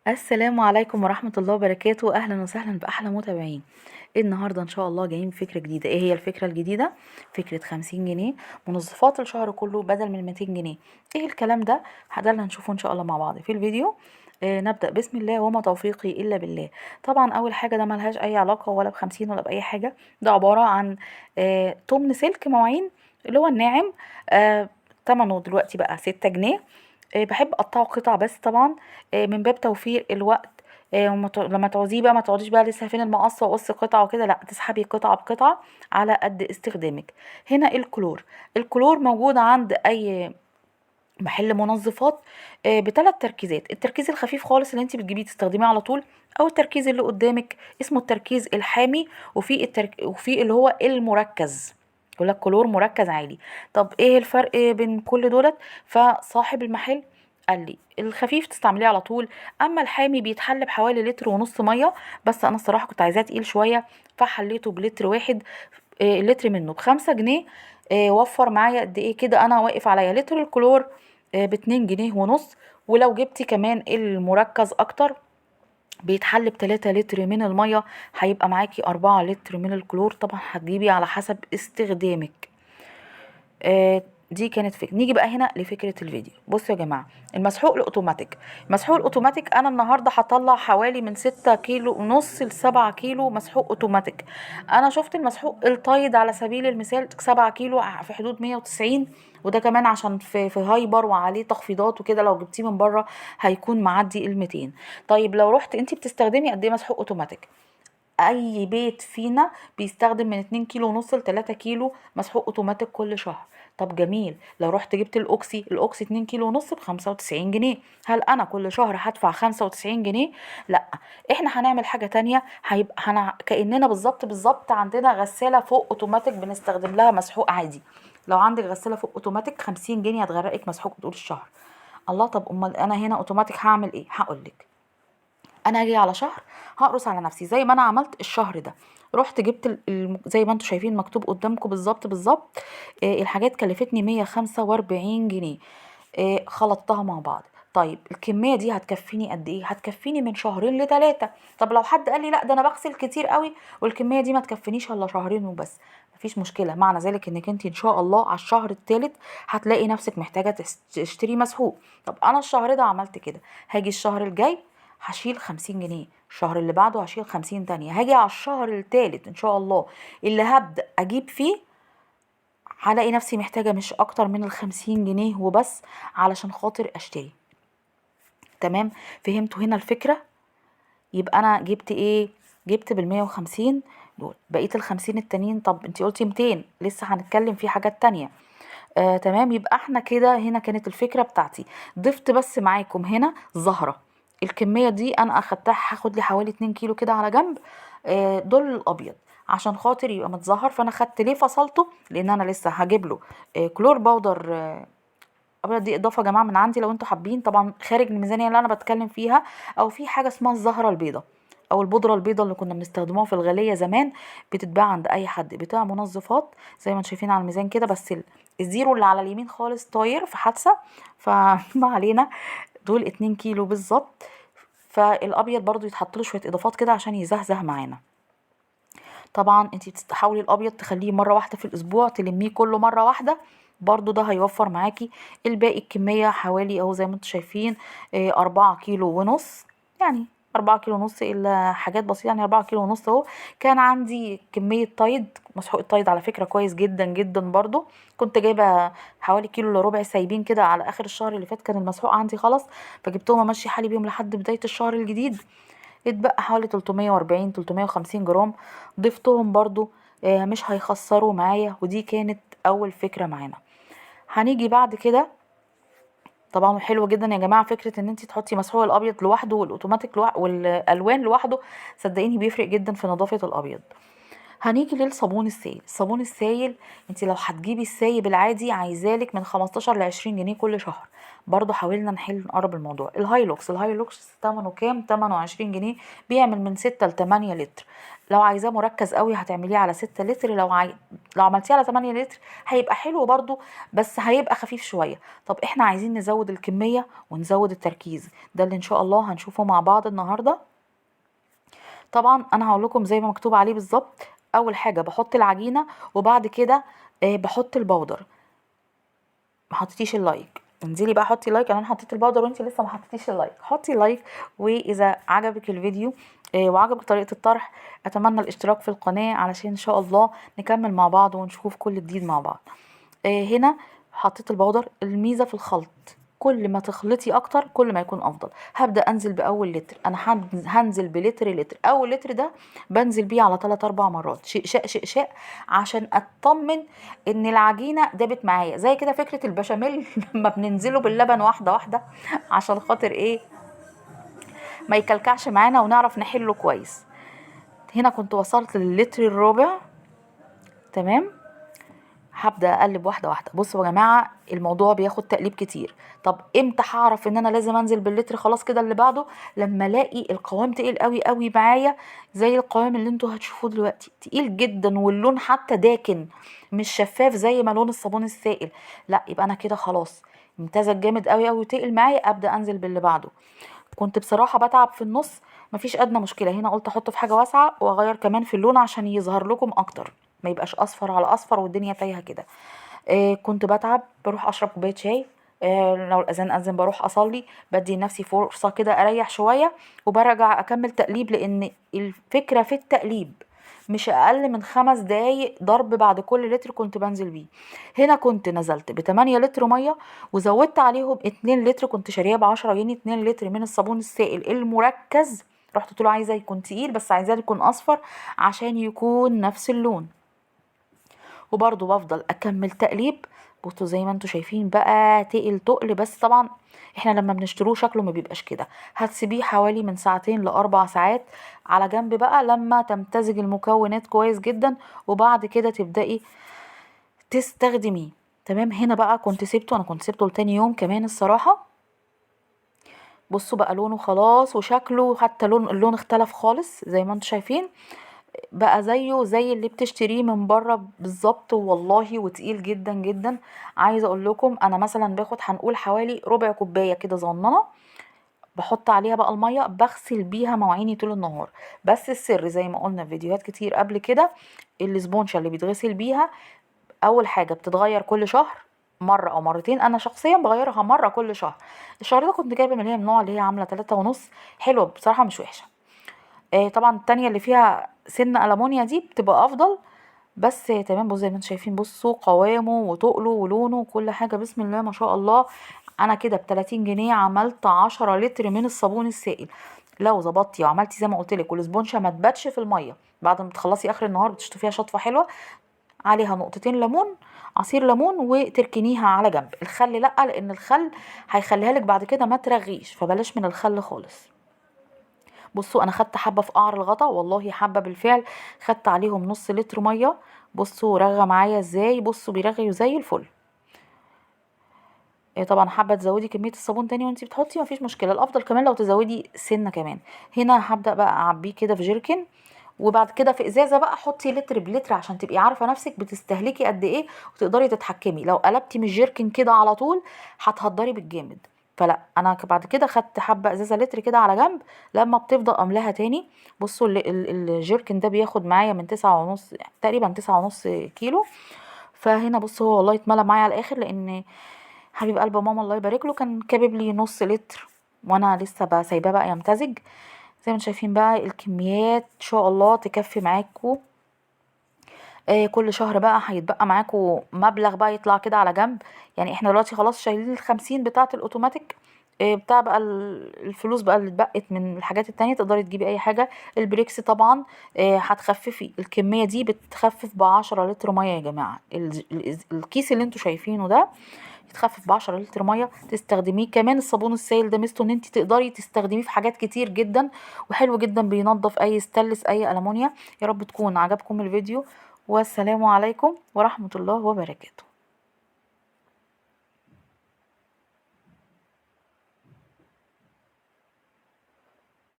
السلام عليكم ورحمة الله وبركاته. أهلا وسهلا بأحلى متابعين. النهاردة إن شاء الله جايين بفكرة جديدة. إيه هي الفكرة الجديدة؟ فكرة 50 جنيه منظفات الشهر كله بدل من 200 جنيه. إيه الكلام ده؟ ده اللي هنشوفه إن شاء الله مع بعض في الفيديو. نبدأ بسم الله وما توفيقي إلا بالله. طبعا أول حاجة ده ملهاش أي علاقة ولا ب50 ولا بأي حاجة. ده عبارة عن تمن سلك مواعين اللي هو الناعم. آه تمنه دلوقتي بقى 6 جنيه. بحب اقطعه قطع بس طبعا من باب توفير الوقت. لما تعوزيه بقى ما تقعديش بقى لسه فين المقص واقص قطعه وكده، لا تسحبي قطعه بقطعه على قد استخدامك. هنا الكلور موجود عند اي محل منظفات بثلاث تركيزات. التركيز الخفيف خالص اللي انت بتجيبيه تستخدميه على طول، او التركيز اللي قدامك اسمه التركيز الحامي، وفي اللي هو المركز، يقول لك كلور مركز عالي. طب ايه الفرق بين كل دولت؟ فصاحب المحل قال لي الخفيف تستعمليه على طول، اما الحامي بيتحل بحوالي لتر ونص ميه، بس انا الصراحه كنت عايزاه تقيل شويه فحليته بلتر واحد. اللتر منه ب5 جنيه. وفر معايا قد ايه كده؟ انا واقف عليا لتر الكلور ب2 جنيه ونص. ولو جبتي كمان المركز اكتر بيتحل ب3 لتر من المية، هيبقى معاكي 4 لتر من الكلور. طبعا هتجيبي على حسب استخدامك. دي كانت فكرة. نيجي بقى هنا لفكرة الفيديو. بصوا يا جماعة، المسحوق الأوتوماتيك أنا النهاردة هطلع حوالي من 6 كيلو ونص ل7 كيلو مسحوق أوتوماتيك. أنا شفت المسحوق الطايد على سبيل المثال 7 كيلو في حدود 190، وده كمان عشان في هايبر وعليه تخفيضات وكده، لو جبتيه من بره هيكون معدي ال200. طيب لو رحت انتي بتستخدمي قد ايه مسحوق اوتوماتيك؟ اي بيت فينا بيستخدم من 2 كيلو ونص ل 3 كيلو مسحوق اوتوماتيك كل شهر. طب جميل، لو رحت جبت الاوكسي 2 كيلو ونص ب 95 جنيه، هل انا كل شهر هدفع 95 جنيه؟ لا. احنا هنعمل حاجة تانية، هيبقى كأننا بالظبط عندنا غسالة فوق اوتوماتيك بنستخدم لها مسحوق عادي. لو عندك غسالة فوق اوتوماتيك 50 جنيه هتغرقك مسحوق طول الشهر. الله، طب امال انا هنا اوتوماتيك هعمل ايه؟ هقولك. انا هاجي على شهر هقرص على نفسي زي ما انا عملت الشهر ده. رحت جبت زي ما انتم شايفين مكتوب قدامكم بالظبط. الحاجات كلفتني 145 جنيه. خلطتها مع بعض. طيب الكمية دي هتكفيني قد ايه؟ هتكفيني من شهرين ل3. طب لو حد قال لي لا ده انا بغسل كتير قوي والكمية دي ما تكفينيش الا شهرين وبس، مفيش مشكلة. معنى ذلك انك انت ان شاء الله على الشهر الثالث هتلاقي نفسك محتاجة تشتري مسحوق. طب انا الشهر ده عملت كده، هاجي الشهر الجاي هشيل 50 جنيه، الشهر اللي بعده هشيل 50 تانية، هاجي على الشهر التالت ان شاء الله اللي هبدأ اجيب فيه هلاقي نفسي محتاجة مش اكتر من ال50 جنيه وبس علشان خاطر اشتري. تمام؟ فهمتوا هنا الفكرة؟ يبقى انا جبت ايه؟ جبت بال150 دول، بقيت ال50 التانيين. طب انتي قلتي 200، لسه هنتكلم في حاجات تانية. تمام، يبقى احنا كده هنا كانت الفكرة بتاعتي. ضفت بس معاكم هنا زهرة. الكمية دي انا اخدتها، هاخد لي حوالي 2 كيلو كده على جنب. دول الابيض عشان خاطر يبقى متزهر. فانا خدت ليه فصلته؟ لان انا لسه هجيب له كلور باودر ابيض. دي اضافه يا جماعه من عندي، لو انتوا حابين طبعا خارج الميزانيه اللي انا بتكلم فيها. او في حاجه اسمها الزهره البيضاء او البودره البيضاء اللي كنا بنستخدموها في الغاليه زمان، بتتباع عند اي حد بتاع منظفات زي ما انتم شايفين على الميزان كده. بس الزيرو اللي على اليمين خالص طاير في حادثه، فما علينا. دول 2 كيلو بالظبط. فالابيض برضو يتحط له شويه اضافات كده عشان يزهزه معانا. طبعا انتي بتحاولي الابيض تخليه مره واحده في الاسبوع، تلميه كله مره واحده، برضو ده هيوفر معاكي. الباقي الكميه حوالي اهو زي ما انتم شايفين 4 كيلو ونص يعني. 4 كيلو ونص الا حاجات بسيطه، يعني 4 كيلو ونص اهو. كان عندي كميه تايد، مسحوق التايد على فكره كويس جدا جدا برضو. كنت جايبه حوالي كيلو الا ربع سايبين كده على اخر الشهر اللي فات، كان المسحوق عندي خلاص، فجبتهم امشي حالي بيهم لحد بدايه الشهر الجديد. اتبقى حوالي 340 350 جرام، ضفتهم برضو. مش هيخسروا معايا. ودي كانت اول فكرة معانا. هنيجي بعد كده. طبعا حلو جدا يا جماعة فكرة ان انت تحطي مسحوق الابيض لوحده والاوتوماتيك والالوان لوحده. صدقيني بيفرق جدا في نظافة الابيض. هنيجي للصابون السائل. الصابون السائل انت لو هتجيبي السايب العادي عايزالك من 15 ل 20 جنيه كل شهر. برضو حاولنا نقرب الموضوع. الهايلوكس ثمنه كام؟ ثمنه 20 جنيه، بيعمل من 6 ل 8 لتر. لو عايزاه مركز قوي هتعمليه على 6 لتر، لو عملتيه على 8 لتر هيبقى حلو برضو، بس هيبقى خفيف شويه. طب احنا عايزين نزود الكميه ونزود التركيز، ده اللي ان شاء الله هنشوفه مع بعض النهارده. طبعا انا هقول لكم زي ما مكتوب عليه بالظبط. اول حاجه بحط العجينه، وبعد كده بحط البودر. ما حطيتيش اللايك، انزلي بقى حطي لايك. انا حطيت البودر وانت لسه ما حطيتيش اللايك، حطي لايك. واذا عجبك الفيديو وعجبك طريقه الطرح، اتمنى الاشتراك في القناه علشان ان شاء الله نكمل مع بعض ونشوف كل جديد مع بعض. هنا حطيت البودر. الميزه في الخلط كل ما تخلطي اكتر كل ما يكون افضل. هبدا انزل باول لتر. انا هنزل بلتر. اول لتر ده بنزل بيه على 3 4 مرات، شقشاق شقشاق، عشان اطمن ان العجينه دابت معايا. زي كده فكره البشاميل لما بننزله باللبن واحده واحده عشان خاطر ايه؟ ما يكلكعش معانا ونعرف نحله كويس. هنا كنت وصلت لللتر الرابع. تمام. هبدا اقلب واحده واحده. بصوا يا جماعه الموضوع بياخد تقليب كتير. طب امتى هعرف ان انا لازم انزل باللتر خلاص كده اللي بعده؟ لما الاقي القوام تقيل قوي قوي معايا، زي القوام اللي انتوا هتشوفوه دلوقتي، تقيل جدا، واللون حتى داكن مش شفاف زي ما لون الصابون السائل. لا، يبقى انا كده خلاص امتزج جامد قوي قوي وتقل معايا، ابدا انزل باللي بعده. كنت بصراحه بتعب في النص، مفيش ادنى مشكله. هنا قلت احطه في حاجه واسعه واغير كمان في اللون عشان يظهر لكم اكتر، ما يبقاش اصفر على اصفر والدنيا تايهه كده. كنت بتعب بروح اشرب كوبايه شاي. لو الاذان اذن بروح اصلي، بدي لنفسي فرصه كده اريح شويه، وبرجع اكمل تقليب. لان الفكره في التقليب مش اقل من 5 دقايق ضرب بعد كل لتر كنت بنزل بيه. هنا كنت نزلت ب8 لتر ميه، وزودت عليهم 2 لتر كنت شاريه ب10 جنيه، 2 لتر من الصابون السائل المركز. رحت قلت له عايزاه يكون تقيل بس عايزاه يكون اصفر عشان يكون نفس اللون. وبرضو بفضل اكمل تقليب. بصوا زي ما انتوا شايفين بقى تقل. بس طبعا احنا لما بنشتروه شكله ما بيبقاش كده. هتسيبيه حوالي من 2 ل4 ساعات على جنب بقى لما تمتزج المكونات كويس جدا، وبعد كده تبدأي تستخدميه. تمام. هنا بقى انا كنت سيبته لتاني يوم كمان الصراحة. بصوا بقى لونه خلاص وشكله، حتى اللون اختلف خالص زي ما انتوا شايفين. بقى زيه زي اللي بتشتريه من بره بالظبط والله، وتقيل جدا جدا. عايزه اقول لكم انا مثلا باخد هنقول حوالي ربع كوبايه كده صغننه، بحط عليها بقى الميه بغسل بيها مواعيني طول النهار. بس السر زي ما قلنا في فيديوهات كتير قبل كده، الاسبونشا اللي بيتغسل بيها اول حاجه بتتغير كل شهر مره او مرتين. انا شخصيا بغيرها مره كل شهر. الشهر ده كنت جايبه من اللي هي النوع اللي هي عامله 3.5، حلوه بصراحه مش وحشه. طبعا التانية اللي فيها سن ألمونيا دي بتبقى افضل. بس تمام. بصوا زي ما انتم شايفين، بصوا قوامه وتقله ولونه وكل حاجه بسم الله ما شاء الله. انا كده ب30 جنيه عملت 10 لتر من الصابون السائل. لو ظبطتي وعملتي زي ما قلت لك، والاسبونشه ما تباتش في الميه بعد ما تخلصي اخر النهار بتشطفيها شطفه حلوه، عليها نقطتين ليمون، عصير ليمون، وتركنيها على جنب. الخل لا، لان الخل هيخليها لك بعد كده ما ترغيش، فبلاش من الخل خالص. بصوا انا خدت حبه في قعر الغطا، والله حبه بالفعل، خدت عليهم نص لتر ميه. بصوا رغى معايا ازاي، بصوا بيرغيوا زي الفل. طبعا حابه تزودي كميه الصابون تاني وانتي بتحطي مفيش مشكله، الافضل كمان لو تزودي سنه كمان. هنا هبدا بقى اعبيه كده في جيركن، وبعد كده في ازازه بقى حطي لتر بلتر عشان تبقي عارفه نفسك بتستهلكي قد ايه وتقدري تتحكمي. لو قلبتي من الجيركن كده على طول هتهدري بالجامد. فلا، انا بعد كده خدت حبه ازازه لتر كده على جنب لما بتفضى املاها تاني. بصوا الجيركن ده بياخد معايا من 9.5 تقريبا 9.5 كيلو. فهنا بصوا هو والله اتملى معايا على الاخر، لان حبيب قلب ماما الله يبارك له كان كابب لي نص لتر، وانا لسه بقى سايباه بقى يمتزج. زي ما انتم شايفين بقى الكميات ان شاء الله تكفي معاكم. كل شهر بقى هيتبقى معاكم مبلغ بقى يطلع كده على جنب. يعني احنا دلوقتي خلاص شايلين ال50 بتاعة الاوتوماتيك، بتاع بقى الفلوس بقى اللي اتبقت من الحاجات التانية تقدري تجيبي اي حاجة. البريكس طبعا هتخففي الكمية دي، بتخفف ب10 لتر مية يا جماعة. الكيس اللي انتوا شايفينه ده يتخفف ب10 لتر مية تستخدميه. كمان الصابون السائل ده ميزته ان انت تقدري تستخدميه في حاجات كتير جدا، وحلو جدا بينظف اي ستانلس اي ألمونيا. يا رب تكون عجبكم الفيديو، والسلام عليكم ورحمة الله وبركاته.